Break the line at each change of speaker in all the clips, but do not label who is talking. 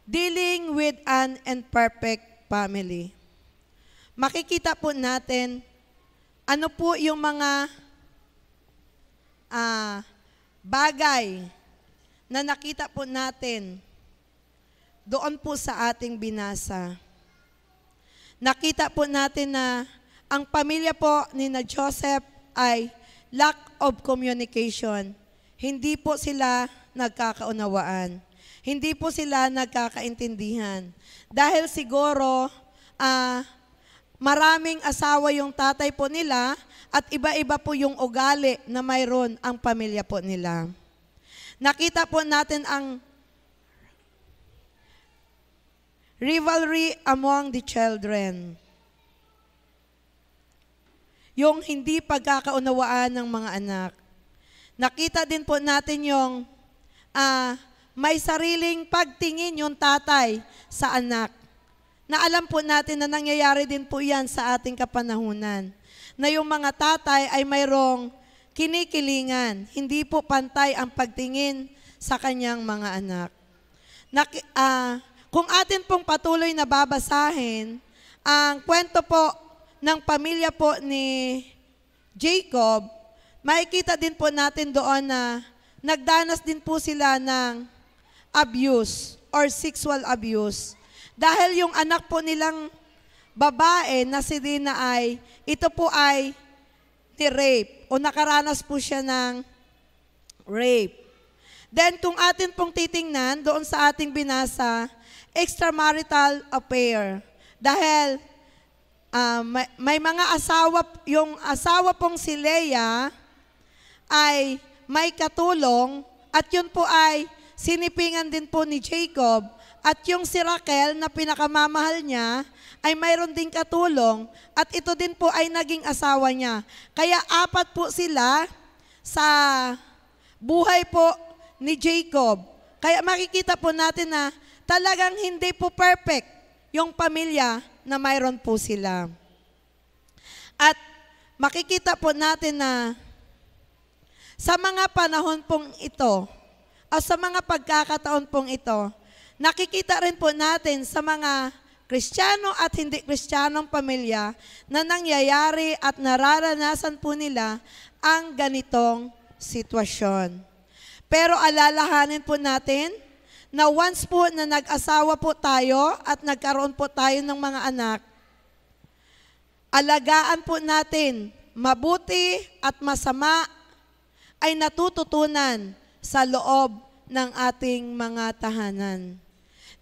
Dealing with an imperfect family. Makikita po natin ano po yung mga bagay na nakita po natin doon po sa ating binasa. Nakita po natin na ang pamilya po ni na Joseph ay lack of communication. Hindi po sila nagkakaunawaan. Hindi po sila nagkakaintindihan. Dahil siguro, maraming asawa yung tatay po nila at iba-iba po yung ugali na mayroon ang pamilya po nila. Nakita po natin ang rivalry among the children. Yung hindi pagkakaunawaan ng mga anak. Nakita din po natin yung may sariling pagtingin yung tatay sa anak. Na alam po natin na nangyayari din po yan sa ating kapanahunan. Na yung mga tatay ay mayroong kinikilingan. Hindi po pantay ang pagtingin sa kanyang mga anak. Kung atin pong patuloy na babasahin, ang kwento po ng pamilya po ni Jacob, makikita din po natin doon na nagdanas din po sila ng abuse or sexual abuse. Dahil yung anak po nilang babae na si Dina ay, ito po ay ni-rape o nakaranas po siya ng rape. Then kung atin pong titingnan doon sa ating binasa, extramarital affair. Dahil may mga asawa, yung asawa pong si Leah ay may katulong at yun po ay sinipingan din po ni Jacob. At yung si Raquel na pinakamamahal niya ay mayroon din katulong at ito din po ay naging asawa niya. Kaya 4 po sila sa buhay po ni Jacob. Kaya makikita po natin na talagang hindi po perfect yung pamilya na mayroon po sila. At makikita po natin na sa mga panahon pong ito, o sa mga pagkakataon pong ito, nakikita rin po natin sa mga Kristiyano at hindi Kristiyanong pamilya na nangyayari at nararanasan po nila ang ganitong sitwasyon. Pero alalahanin po natin na once po na nag-asawa po tayo at nagkaroon po tayo ng mga anak, alagaan po natin mabuti at masama ay natututunan sa loob ng ating mga tahanan.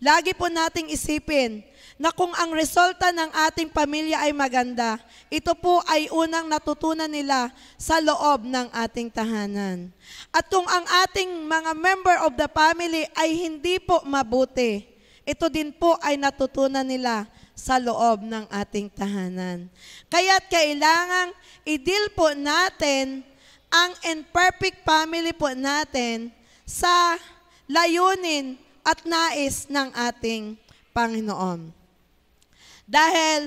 Lagi po nating isipin na kung ang resulta ng ating pamilya ay maganda, ito po ay unang natutunan nila sa loob ng ating tahanan. At kung ang ating mga member of the family ay hindi po mabuti, ito din po ay natutunan nila sa loob ng ating tahanan. Kaya't kailangang i-deal po natin ang imperfect family po natin sa layunin at nais ng ating Panginoon. Dahil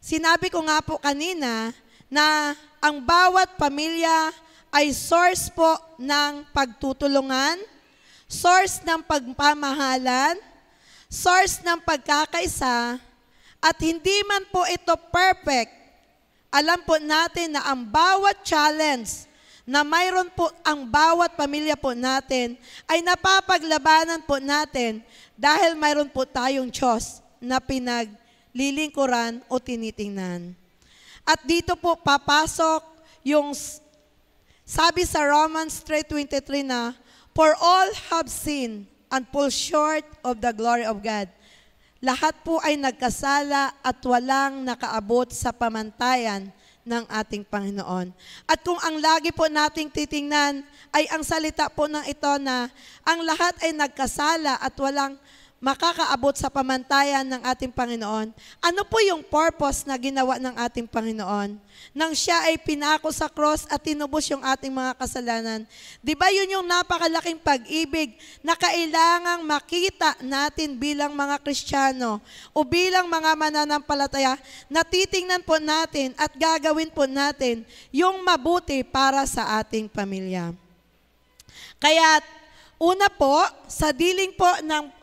sinabi ko nga po kanina na ang bawat pamilya ay source po ng pagtutulungan, source ng pagpamahalan, source ng pagkakaisa, at hindi man po ito perfect, alam po natin na ang bawat challenge na mayroon po ang bawat pamilya po natin ay napapaglabanan po natin dahil mayroon po tayong Diyos na pinaglilingkuran o tinitingnan. At dito po papasok yung sabi sa Romans 3:23 na, "For all have sinned and fall short of the glory of God." Lahat po ay nagkasala at walang nakaabot sa pamantayan ng ating Panginoon. At kung ang lagi po nating titingnan ay ang salita po ng ito na ang lahat ay nagkasala at walang makakaabot sa pamantayan ng ating Panginoon, ano po yung purpose na ginawa ng ating Panginoon? Nang siya ay pinako sa cross at tinubos yung ating mga kasalanan. Di ba yun yung napakalaking pag-ibig na kailangang makita natin bilang mga Kristiyano o bilang mga mananampalataya na titingnan po natin at gagawin po natin yung mabuti para sa ating pamilya. Kaya una po, sa dealing po ng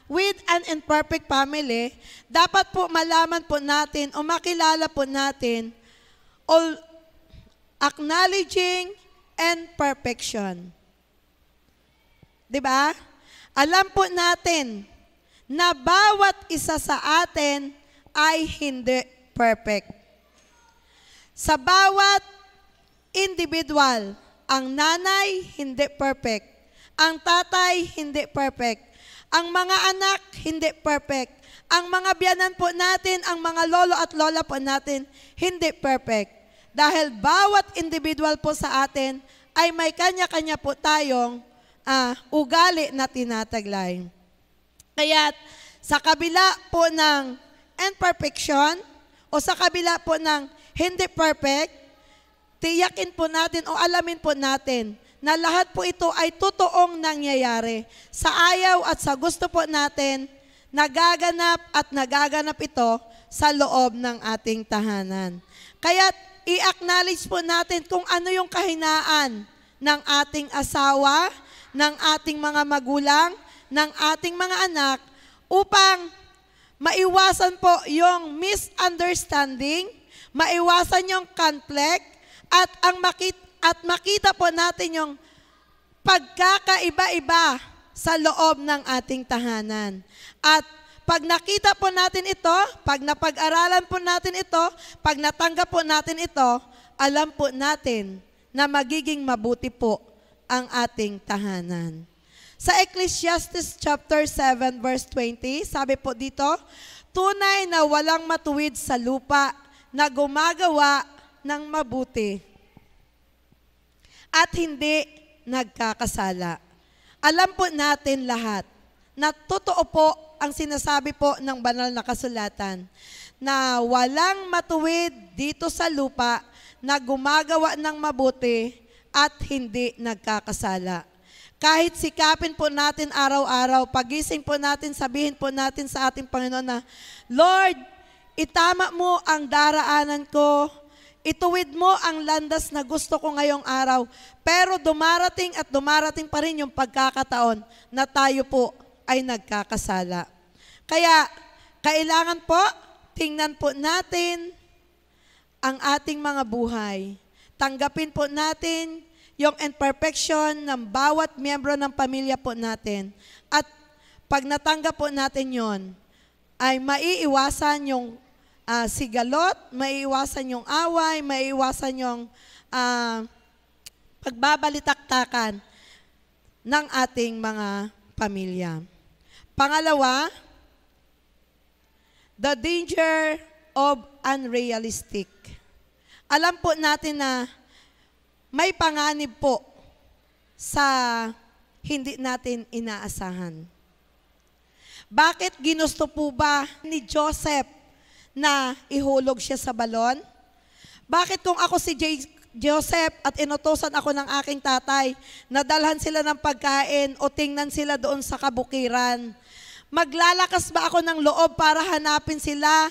with an imperfect family, dapat po malaman po natin o makilala po natin all acknowledging imperfection. Diba? Alam po natin na bawat isa sa atin ay hindi perfect. Sa bawat individual, ang nanay hindi perfect, ang tatay hindi perfect, ang mga anak hindi perfect, ang mga biyanan po natin, ang mga lolo at lola po natin hindi perfect. Dahil bawat individual po sa atin ay may kanya-kanya po tayong ugali na tinataglay. Kaya sa kabila po ng imperfection o sa kabila po ng hindi perfect, tiyakin po natin o alamin po natin na lahat po ito ay totoong nangyayari. Sa ayaw at sa gusto po natin, nagaganap ito sa loob ng ating tahanan. Kaya i-acknowledge po natin kung ano yung kahinaan ng ating asawa, ng ating mga magulang, ng ating mga anak, upang maiwasan po yung misunderstanding, maiwasan yung conflict, at makita po natin yung pagkakaiba-iba sa loob ng ating tahanan. At pag nakita po natin ito, pag napag-aralan po natin ito, pag natanggap po natin ito, alam po natin na magiging mabuti po ang ating tahanan. Sa Ecclesiastes chapter 7 verse 20, sabi po dito, tunay na walang matuwid sa lupa na gumagawa ng mabuti at hindi nagkakasala. Alam po natin lahat na totoo po ang sinasabi po ng banal na kasulatan na walang matuwid dito sa lupa na gumagawa ng mabuti at hindi nagkakasala. Kahit sikapin po natin araw-araw, pagising po natin, sabihin po natin sa ating Panginoon na, Lord, itama mo ang daraanan ko, ituwid mo ang landas na gusto ko ngayong araw. Pero dumarating at dumarating pa rin yung pagkakataon na tayo po ay nagkakasala. Kaya, kailangan po, tingnan po natin ang ating mga buhay. Tanggapin po natin yung imperfection ng bawat miyembro ng pamilya po natin. At pag natanggap po natin yon, ay maiiwasan yung sigalot, maiiwasan yung away, maiiwasan yung pagbabalitaktakan ng ating mga pamilya. Pangalawa, the danger of unrealistic. Alam po natin na may panganib po sa hindi natin inaasahan. Bakit ginusto po ba ni Joseph na ihulog siya sa balon? Bakit kung ako si Joseph at inutosan ako ng aking tatay, nadalhan sila ng pagkain o tingnan sila doon sa kabukiran, maglalakas ba ako ng loob para hanapin sila?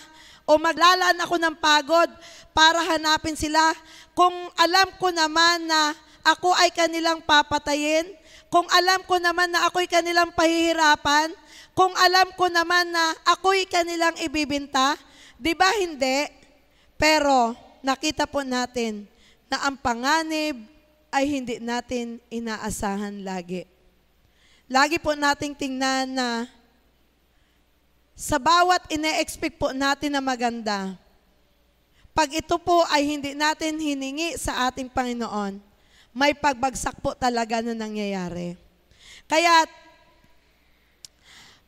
O maglalaan ako ng pagod para hanapin sila? Kung alam ko naman na ako ay kanilang papatayin, kung alam ko naman na ako'y kanilang pahihirapan, kung alam ko naman na ako'y kanilang ibibinta, di ba hindi? Pero nakita po natin na ang panganib ay hindi natin inaasahan lagi. Lagi po nating tingnan na sa bawat ine-expect po natin na maganda, pag ito po ay hindi natin hiningi sa ating Panginoon, may pagbagsak po talaga na nangyayari. Kaya,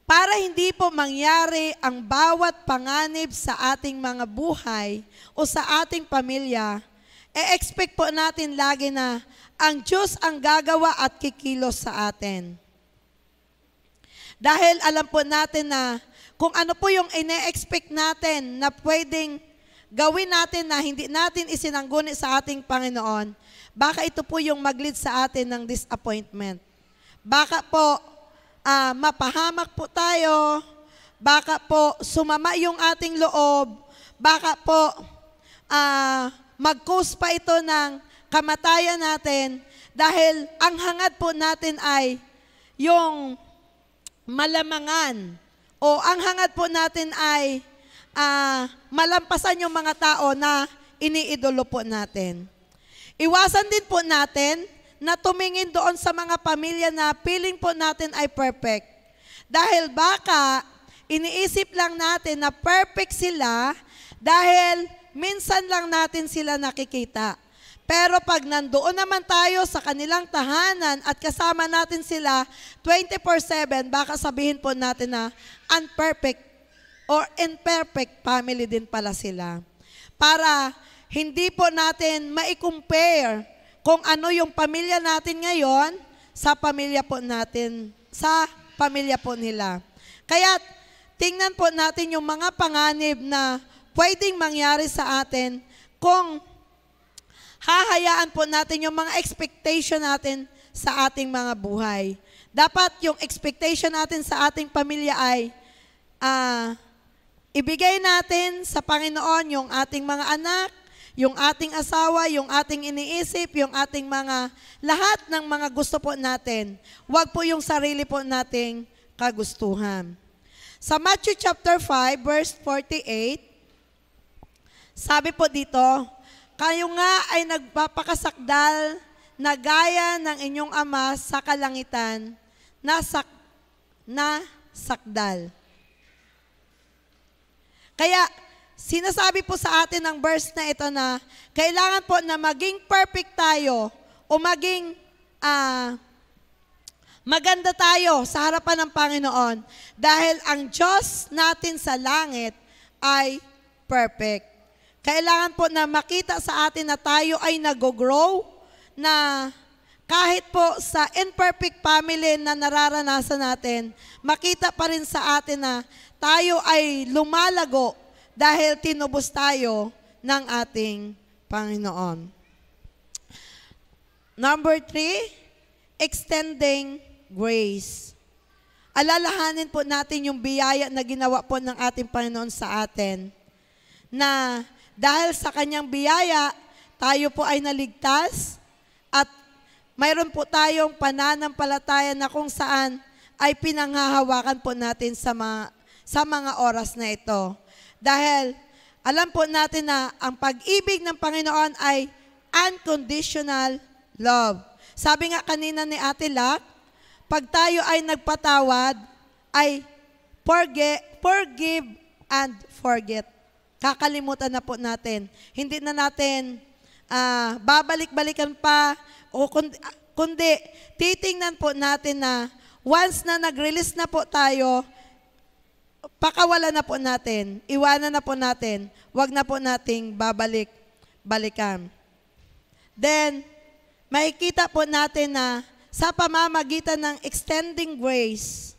para hindi po mangyari ang bawat panganib sa ating mga buhay o sa ating pamilya, e-expect po natin lagi na ang Diyos ang gagawa at kikilos sa atin. Dahil alam po natin na kung ano po yung ine-expect natin na pwedeng gawin natin na hindi natin isinangguni sa ating Panginoon, baka ito po yung mag-lead sa atin ng disappointment. Baka po mapahamak po tayo, baka po sumama yung ating loob, baka po mag-cause pa ito ng kamatayan natin dahil ang hangad po natin ay yung malamangan o ang hangad po natin ay malampasan yung mga tao na iniidolo po natin. Iwasan din po natin na tumingin doon sa mga pamilya na feeling po natin ay perfect. Dahil baka iniisip lang natin na perfect sila dahil minsan lang natin sila nakikita. Pero pag nandoon naman tayo sa kanilang tahanan at kasama natin sila 24/7, baka sabihin po natin na unperfect or imperfect family din pala sila. Para hindi po natin ma-compare kung ano yung pamilya natin ngayon sa pamilya po natin, sa pamilya po nila. Kaya tingnan po natin yung mga panganib na pwedeng mangyari sa atin kung hahayaan po natin yung mga expectation natin sa ating mga buhay. Dapat yung expectation natin sa ating pamilya ay ibigay natin sa Panginoon yung ating mga anak, yung ating asawa, yung ating iniisip, yung ating lahat ng mga gusto po natin. Huwag po yung sarili po nating kagustuhan. Sa Matthew chapter 5, verse 48, sabi po dito, kayo nga ay nagpapakasakdal na gaya ng inyong ama sa kalangitan na sakdal. Kaya, sinasabi po sa atin ng verse na ito na kailangan po na maging perfect tayo o maging maganda tayo sa harapan ng Panginoon dahil ang Diyos natin sa langit ay perfect. Kailangan po na makita sa atin na tayo ay nag-grow, na kahit po sa imperfect family na nararanasan natin, makita pa rin sa atin na tayo ay lumalago dahil tinubos tayo ng ating Panginoon. Number 3, extending grace. Alalahanin po natin yung biyaya na ginawa po ng ating Panginoon sa atin, na dahil sa kanyang biyaya, tayo po ay naligtas at mayroon po tayong pananampalataya na kung saan ay pinanghahawakan po natin sa mga oras na ito. Dahil alam po natin na ang pag-ibig ng Panginoon ay unconditional love. Sabi nga kanina ni Ate Lac, pag tayo ay nagpatawad, ay forgive and forget. Kakalimutan na po natin. Hindi na natin babalik-balikan pa o kundi titingnan po natin na once na nag-release na po tayo, pakawalan na po natin, iwanan na po natin, wag na po nating babalik-balikan. Then, makikita po natin na sa pamamagitan ng extending grace,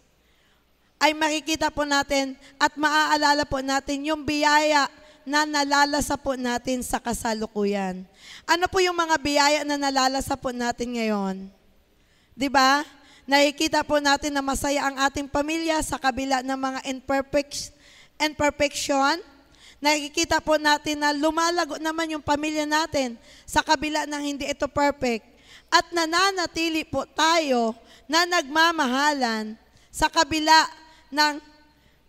ay makikita po natin at maaalala po natin yung biyaya na nalalasa po natin sa kasalukuyan. Ano po yung mga biyaya na nalalasa po natin ngayon? 'Di ba? Nakikita po natin na masaya ang ating pamilya sa kabila ng mga imperfection. Nakikita po natin na lumalago naman yung pamilya natin sa kabila ng hindi ito perfect. At nananatili po tayo na nagmamahalan sa kabila ng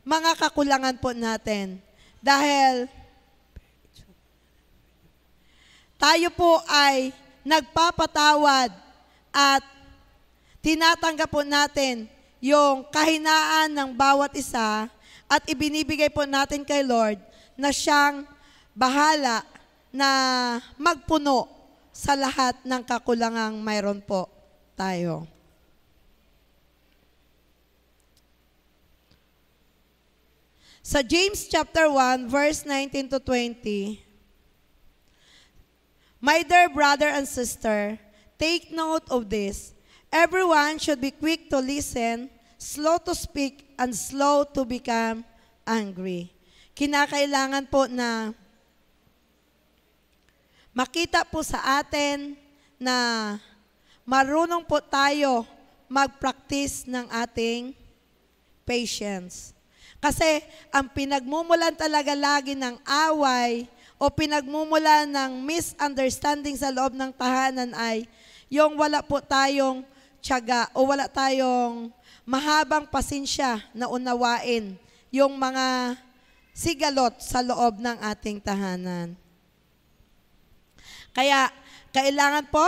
mga kakulangan po natin. Dahil tayo po ay nagpapatawad at tinatanggap po natin yung kahinaan ng bawat isa at ibinibigay po natin kay Lord na siyang bahala na magpuno sa lahat ng kakulangang mayroon po tayo. Sa James chapter 1, verse 19 to 20, my dear brother and sister, take note of this. Everyone should be quick to listen, slow to speak, and slow to become angry. Kinakailangan po na makita po sa atin na marunong po tayo mag-practice ng ating patience. Kasi ang pinagmumulan talaga lagi ng away o pinagmumulan ng misunderstanding sa loob ng tahanan ay yung wala po tayong tiyaga o wala tayong mahabang pasensya na unawain yung mga sigalot sa loob ng ating tahanan. Kaya, kailangan po,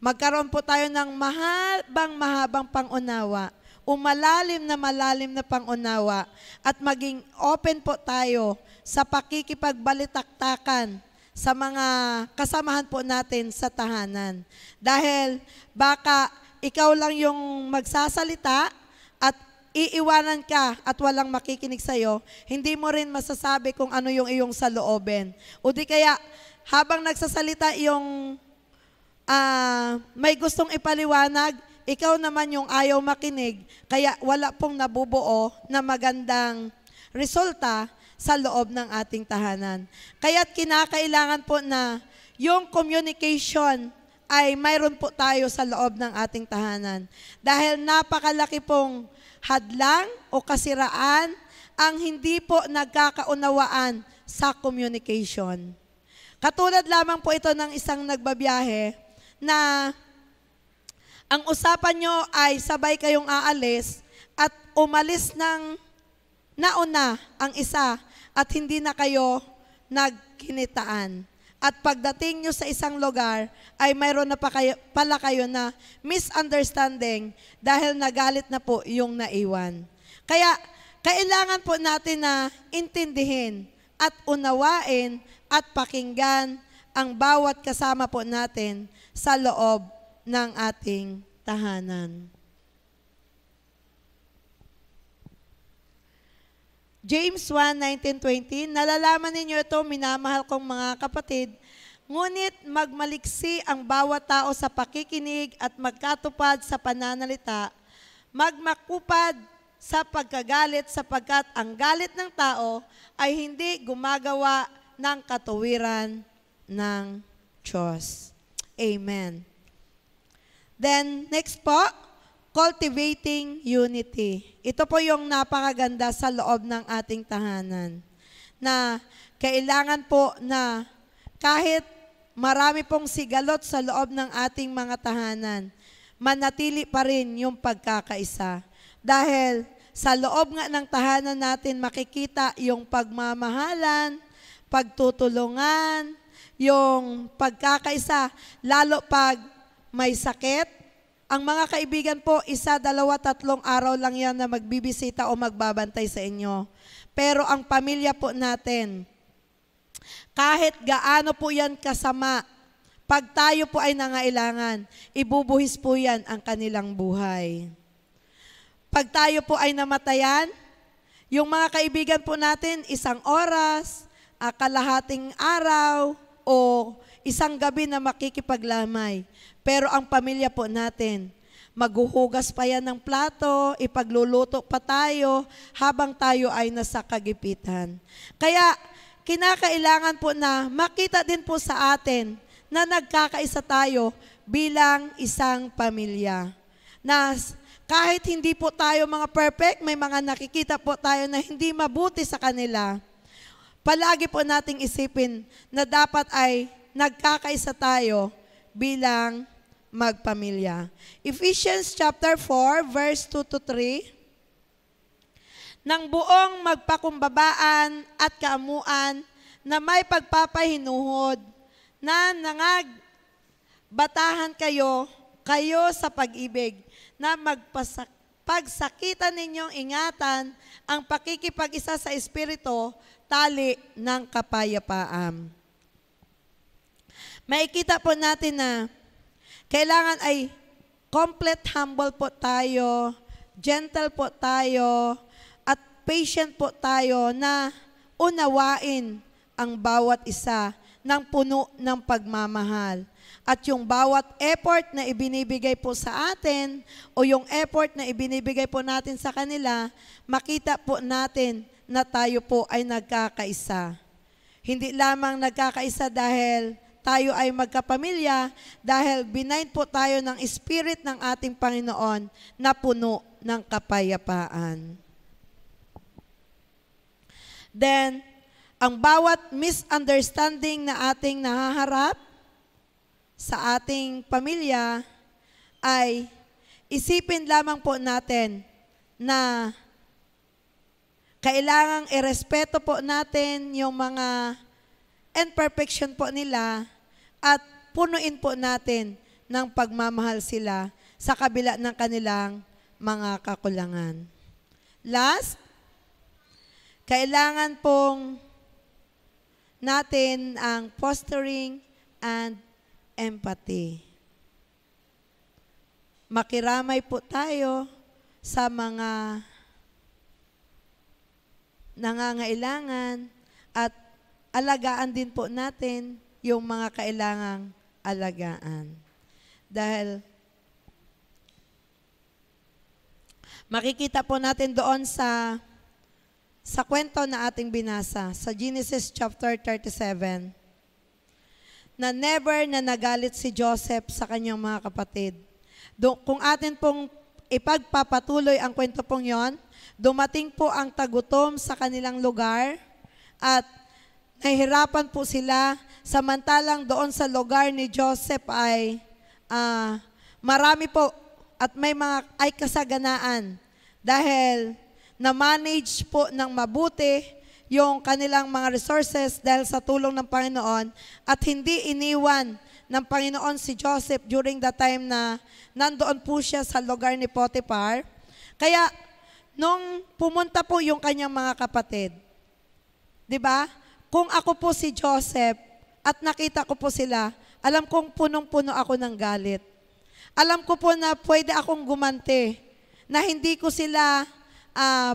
magkaroon po tayo ng mahabang pangunawa o malalim na pangunawa at maging open po tayo sa pakikipagbalitaktakan sa mga kasamahan po natin sa tahanan. Dahil baka ikaw lang yung magsasalita at iiwanan ka at walang makikinig sa'yo, hindi mo rin masasabi kung ano yung iyong saloobin. O di kaya, habang nagsasalita yung may gustong ipaliwanag, ikaw naman yung ayaw makinig, kaya wala pong nabubuo na magandang resulta sa loob ng ating tahanan. Kaya't kinakailangan po na yung communication ay mayroon po tayo sa loob ng ating tahanan. Dahil napakalaki pong hadlang o kasiraan ang hindi po nagkakaunawaan sa communication. Katulad lamang po ito ng isang nagbabiyahe na ang usapan nyo ay sabay kayong aalis at umalis ng nauna ang isa at hindi na kayo nagkinitaan. At pagdating nyo sa isang lugar, ay mayroon na pala kayo na misunderstanding dahil nagalit na po yung naiwan. Kaya, kailangan po natin na intindihin at unawain at pakinggan ang bawat kasama po natin sa loob ng ating tahanan. James 1:19-20, nalalaman ninyo ito, minamahal kong mga kapatid, ngunit magmaliksi ang bawat tao sa pakikinig at magkatupad sa pananalita, magmakupad sa pagkagalit sapagkat ang galit ng tao ay hindi gumagawa ng katuwiran ng Diyos. Amen. Then, next po, cultivating unity. Ito po yung napakaganda sa loob ng ating tahanan. Na kailangan po na kahit marami pong sigalot sa loob ng ating mga tahanan, manatili pa rin yung pagkakaisa. Dahil sa loob nga ng tahanan natin makikita yung pagmamahalan, pagtutulungan, yung pagkakaisa, lalo pag may sakit. Ang mga kaibigan po, 1, 2, 3 araw lang yan na magbibisita o magbabantay sa inyo. Pero ang pamilya po natin, kahit gaano po yan kasama, pag tayo po ay nangailangan, ibubuhis po yan ang kanilang buhay. Pag tayo po ay namatayan, yung mga kaibigan po natin, 1 oras, kalahating araw, o isang gabi na makikipaglamay. Pero ang pamilya po natin, maghuhugas pa yan ng plato, ipagluluto pa tayo habang tayo ay nasa kagipitan. Kaya kinakailangan po na makita din po sa atin na nagkakaisa tayo bilang isang pamilya. Na kahit hindi po tayo mga perfect, may mga nakikita po tayo na hindi mabuti sa kanila. Palagi po nating isipin na dapat ay nagkakaisa tayo bilang magpamilya. Ephesians chapter 4, verse 2-3, ng buong magpakumbabaan at kaamuan na may pagpapahinuhod na nangagbatahan kayo sa pag-ibig na pagsakitan ninyong ingatan ang pakikipag-isa sa Espiritu, tali ng kapayapaan. Makikita po natin na kailangan ay complete humble po tayo, gentle po tayo, at patient po tayo na unawain ang bawat isa ng puno ng pagmamahal. At yung bawat effort na ibinibigay po sa atin o yung effort na ibinibigay po natin sa kanila, makita po natin na tayo po ay nagkakaisa. Hindi lamang nagkakaisa dahil tayo ay magkapamilya, dahil binind po tayo ng Spirit ng ating Panginoon na puno ng kapayapaan. Then, ang bawat misunderstanding na ating nahaharap sa ating pamilya ay isipin lamang po natin na kailangang irespeto po natin yung mga imperfection po nila at punuin po natin ng pagmamahal sila sa kabila ng kanilang mga kakulangan. Last, kailangan pong natin ang fostering and empathy. Makiramay po tayo sa mga nangangailangan at alagaan din po natin yung mga kailangang alagaan. Dahil makikita po natin doon sa kwento na ating binasa, sa Genesis chapter 37, na never na nagalit si Joseph sa kanyang mga kapatid. Kung atin pong ipagpapatuloy ang kwento pong yon, dumating po ang tagutom sa kanilang lugar at nahihirapan po sila, samantalang doon sa lugar ni Joseph ay marami po at may mga ay kasaganaan dahil na-manage po ng mabuti yung kanilang mga resources dahil sa tulong ng Panginoon at hindi iniwan ng Panginoon si Joseph during the time na nandoon po siya sa lugar ni Potiphar. Kaya, nung pumunta po yung kanyang mga kapatid, di ba? Kung ako po si Joseph at nakita ko po sila, alam kong punong-puno ako ng galit. Alam ko po na pwede akong gumante, na hindi ko sila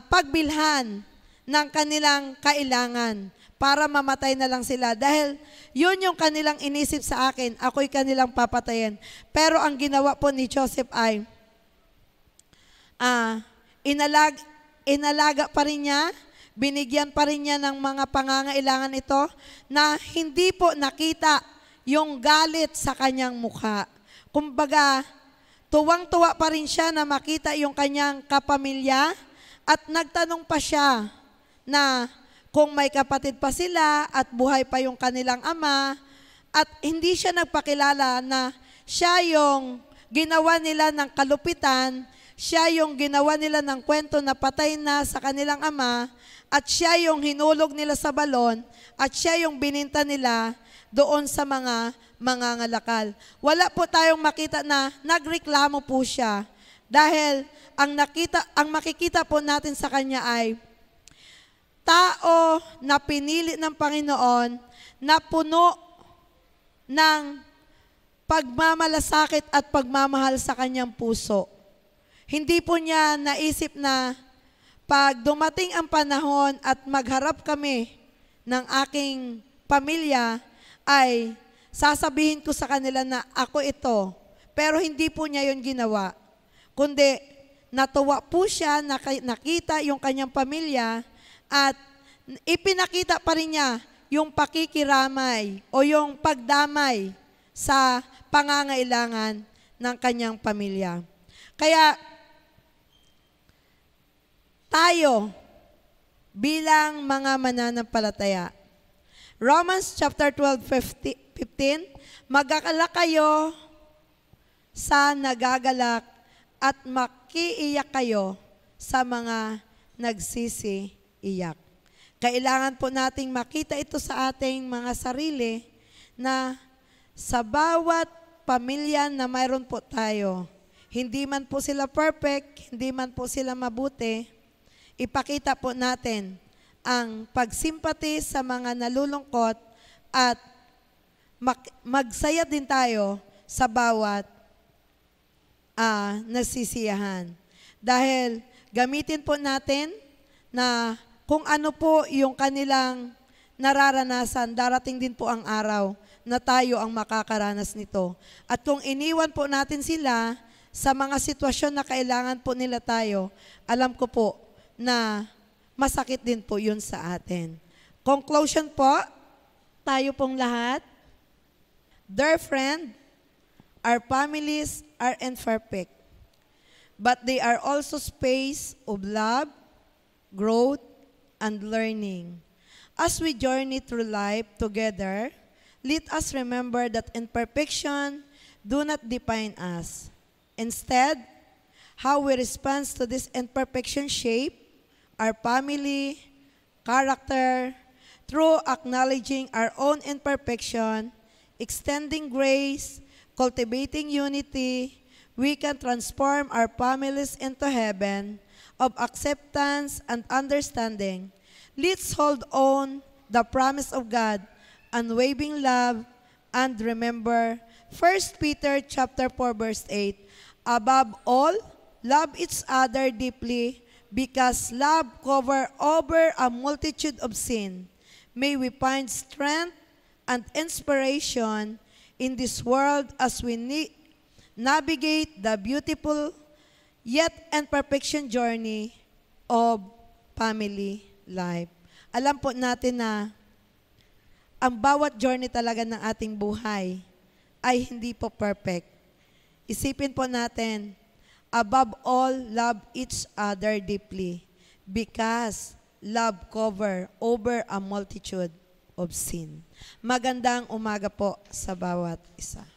pagbilhan ng kanilang kailangan para mamatay na lang sila. Dahil yun yung kanilang inisip sa akin, ako'y kanilang papatayin. Pero ang ginawa po ni Joseph ay, inalaga pa rin niya, binigyan pa rin niya ng mga pangangailangan ito na hindi po nakita yung galit sa kanyang mukha. Kumbaga, tuwang-tuwa pa rin siya na makita yung kanyang kapamilya at nagtanong pa siya na kung may kapatid pa sila at buhay pa yung kanilang ama at hindi siya nagpakilala na siya yung ginawa nila ng kalupitan, siya yung ginawa nila ng kwento na patay na sa kanilang ama at siya yung hinulog nila sa balon at siya yung bininta nila doon sa mga mangangalakal. Wala po tayong makita na nagreklamo po siya dahil ang makikita po natin sa kanya ay tao na pinili ng Panginoon na puno ng pagmamalasakit at pagmamahal sa kanyang puso. Hindi po niya naisip na pag dumating ang panahon at magharap kami ng aking pamilya, ay sasabihin ko sa kanila na ako ito. Pero hindi po niya yon ginawa. Kundi natuwa po siya, nakita yung kanyang pamilya, at ipinakita pa rin niya yung pakikiramay o yung pagdamay sa pangangailangan ng kanyang pamilya. Kaya tayo bilang mga mananampalataya, Romans chapter 12:15, mag-alala kayo sa nagagalak at makiiyak kayo sa mga nagsisiiyak. Kailangan po nating makita ito sa ating mga sarili na sa bawat pamilya na mayroon po tayo, hindi man po sila perfect, hindi man po sila mabuti, ipakita po natin ang pagsimpati sa mga nalulungkot at magsaya din tayo sa bawat nasisiyahan. Dahil gamitin po natin na kung ano po yung kanilang nararanasan, darating din po ang araw na tayo ang makakaranas nito. At kung iniwan po natin sila sa mga sitwasyon na kailangan po nila tayo, alam ko po na masakit din po yun sa atin. Conclusion po, tayo pong lahat, dear friend, our families are imperfect, but they are also space of love, growth, and learning. As we journey through life together, let us remember that imperfection do not define us. Instead, How we respond to this imperfection shape our family, character, through acknowledging our own imperfection, extending grace, cultivating unity, we can transform our families into heaven of acceptance and understanding. Let's hold on the promise of God, unwavering love, and remember 1 Peter chapter 4 verse 8, above all, love each other deeply because love covers over a multitude of sin. May we find strength and inspiration in this world as we navigate the beautiful yet imperfection journey of family life. Alam po natin na ang bawat journey talaga ng ating buhay ay hindi po perfect. Isipin po natin, above all, love each other deeply because love cover over a multitude of sin. Magandang umaga po sa bawat isa.